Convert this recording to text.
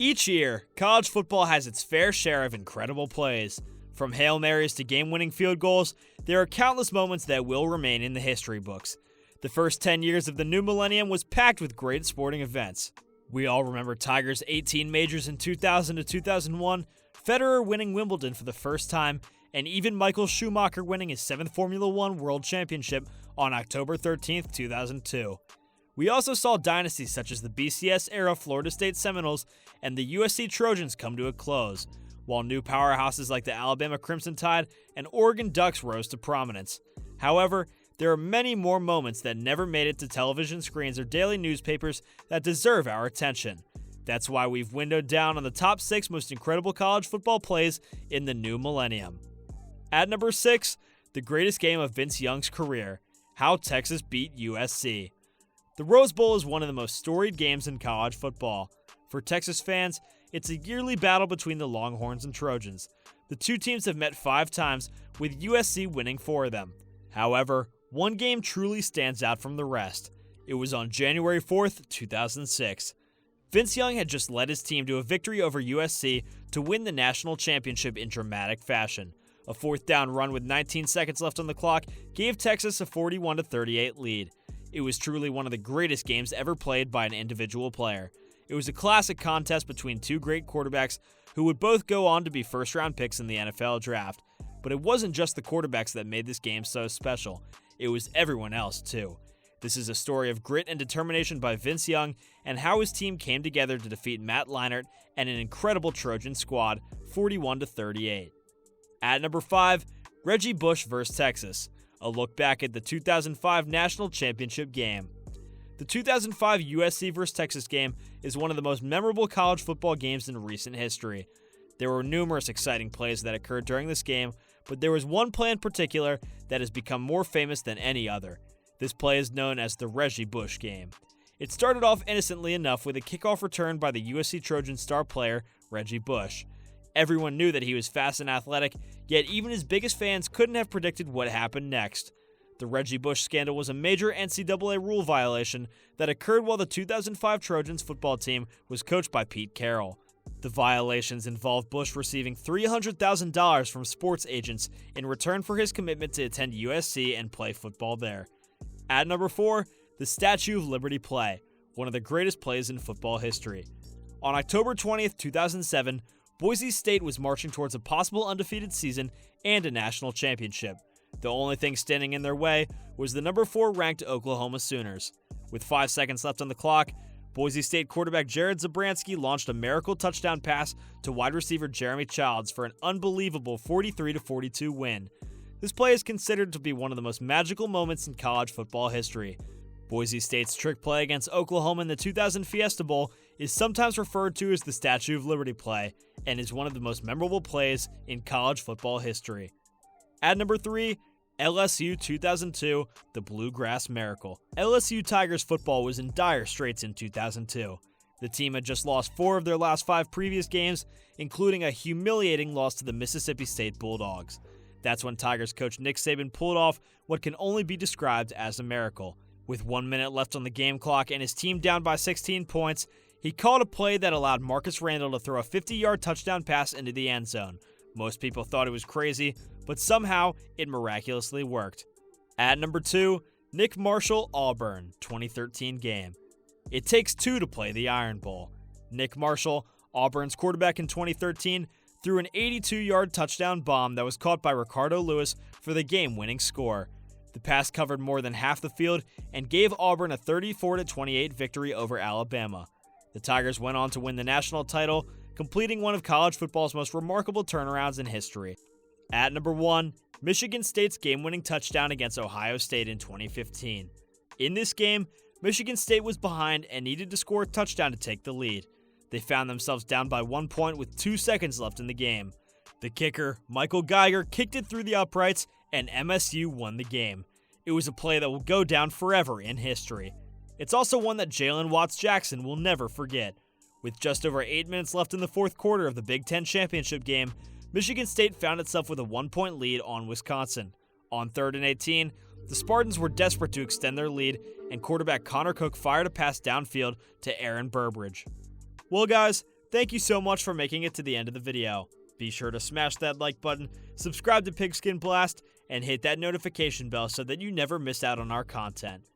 Each year, college football has its fair share of incredible plays. From Hail Marys to game-winning field goals, there are countless moments that will remain in the history books. The first 10 years of the new millennium was packed with great sporting events. We all remember Tiger's 18 majors in 2000 to 2001, Federer winning Wimbledon for the first time, and even Michael Schumacher winning his 7th Formula One World Championship on October 13, 2002. We also saw dynasties such as the BCS-era Florida State Seminoles and the USC Trojans come to a close, while new powerhouses like the Alabama Crimson Tide and Oregon Ducks rose to prominence. However, there are many more moments that never made it to television screens or daily newspapers that deserve our attention. That's why we've windowed down on the top 6 most incredible college football plays in the new millennium. At number 6, the greatest game of Vince Young's career, how Texas beat USC. The Rose Bowl is one of the most storied games in college football. For Texas fans, it's a yearly battle between the Longhorns and Trojans. The two teams have met 5 times, with USC winning 4 of them. However, one game truly stands out from the rest. It was on January 4th, 2006. Vince Young had just led his team to a victory over USC to win the national championship in dramatic fashion. A 4th down run with 19 seconds left on the clock gave Texas a 41-38 lead. It was truly one of the greatest games ever played by an individual player. It was a classic contest between two great quarterbacks who would both go on to be first-round picks in the NFL draft. But it wasn't just the quarterbacks that made this game so special. It was everyone else, too. This is a story of grit and determination by Vince Young and how his team came together to defeat Matt Leinart and an incredible Trojan squad, 41-38. At number 5, Reggie Bush vs. Texas. A look back at the 2005 National Championship game. The 2005 USC vs. Texas game is one of the most memorable college football games in recent history. There were numerous exciting plays that occurred during this game, but there was one play in particular that has become more famous than any other. This play is known as the Reggie Bush game. It started off innocently enough with a kickoff return by the USC Trojan star player, Reggie Bush. Everyone knew that he was fast and athletic, yet even his biggest fans couldn't have predicted what happened next. The Reggie Bush scandal was a major NCAA rule violation that occurred while the 2005 Trojans football team was coached by Pete Carroll. The violations involved Bush receiving $300,000 from sports agents in return for his commitment to attend USC and play football there. At number 4, the Statue of Liberty play, one of the greatest plays in football history. On October 20th, 2007, Boise State was marching towards a possible undefeated season and a national championship. The only thing standing in their way was the number 4 ranked Oklahoma Sooners. With 5 seconds left on the clock, Boise State quarterback Jared Zabransky launched a miracle touchdown pass to wide receiver Jeremy Childs for an unbelievable 43-42 win. This play is considered to be one of the most magical moments in college football history. Boise State's trick play against Oklahoma in the 2000 Fiesta Bowl is sometimes referred to as the Statue of Liberty play and is one of the most memorable plays in college football history. At number 3, LSU 2002, the Bluegrass Miracle. LSU Tigers football was in dire straits in 2002. The team had just lost 4 of their last 5 previous games, including a humiliating loss to the Mississippi State Bulldogs. That's when Tigers coach Nick Saban pulled off what can only be described as a miracle. With 1 minute left on the game clock and his team down by 16 points, he called a play that allowed Marcus Randall to throw a 50-yard touchdown pass into the end zone. Most people thought it was crazy, but somehow it miraculously worked. At number 2, Nick Marshall Auburn 2013 game. It takes 2 to play the Iron Bowl. Nick Marshall, Auburn's quarterback in 2013, threw an 82-yard touchdown bomb that was caught by Ricardo Lewis for the game-winning score. The pass covered more than half the field and gave Auburn a 34-28 victory over Alabama. The Tigers went on to win the national title, completing one of college football's most remarkable turnarounds in history. At number 1, Michigan State's game-winning touchdown against Ohio State in 2015. In this game, Michigan State was behind and needed to score a touchdown to take the lead. They found themselves down by 1 point with 2 seconds left in the game. The kicker, Michael Geiger, kicked it through the uprights, and MSU won the game. It was a play that will go down forever in history. It's also one that Jalen Watts-Jackson will never forget. With just over 8 minutes left in the fourth quarter of the Big Ten championship game, Michigan State found itself with a 1-point lead on Wisconsin. On 3rd and 18, the Spartans were desperate to extend their lead, and quarterback Connor Cook fired a pass downfield to Aaron Burbridge. Well guys, Thank you so much for making it to the end of the video. Be sure to smash that like button, subscribe to Pigskin Blast, and hit that notification bell so that you never miss out on our content.